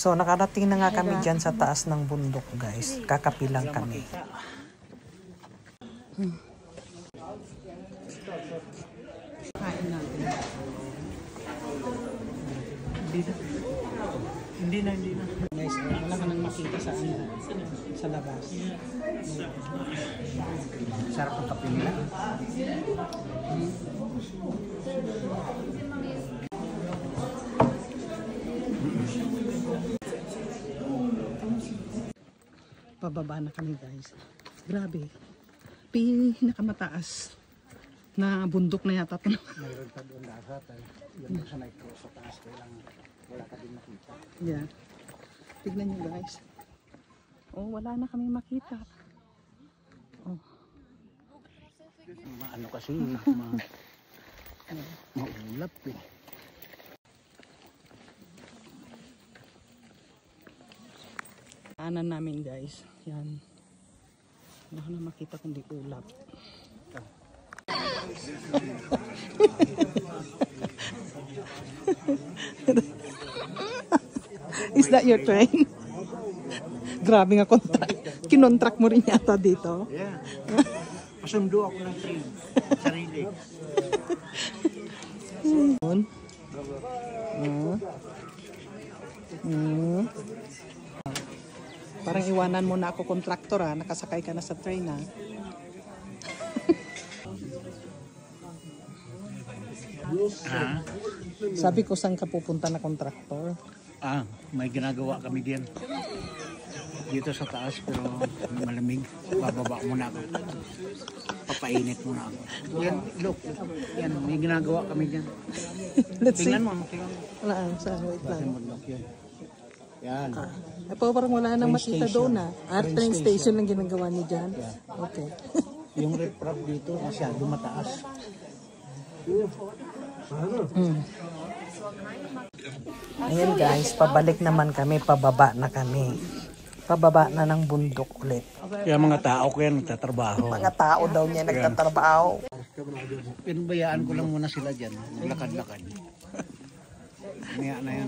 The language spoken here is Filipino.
So, nakarating na nga kami dyan sa taas ng bundok, guys. Kakapilang kami. Kain natin. Hindi na. Guys, wala ka nang makita sa sa labas. Sarap ang kape nila. Pababa na kami, guys. Grabe. Pinakamataas na bundok na yata ito. Mayroon pa doon lahat. Yung sa nag-cross sa taas, wala ka din makita. Yeah. Tignan nyo, guys. Oh, wala na kami makita. Oh. Ano kasi, maulap eh. Anan namin, guys. Yan. Wala ko na makita kundi ulap. Is that your train? Grabe nga kinontract mo rin yata dito. Yeah. Pasundo ako ng train. Sarili. Parang iwanan mo na ako kontraktor ha. Nakasakay ka na sa train ha. Sabi ko saan ka pupunta na kontraktor? May ginagawa kami diyan. Dito sa taas pero malamig. Bababa muna ako. Papainit muna ako. Yan, look. Yan, may ginagawa kami diyan. Let's see. Tingnan mo. Wala, wait lang. Yan. Parang wala nang makita doon ha. Train station lang ginagawa niyo dyan. Okay. Yung riprap dito masyado mataas. Ayan, guys. Pabalik naman kami. Pababa na kami. Pababa na ng bundok ulit. Kaya mga tao ko yan nagtatrabaho. Mga tao daw niya nagtatrabaho. Pinabayaan ko lang muna sila dyan. Maglakad-lakad. Maya na yan.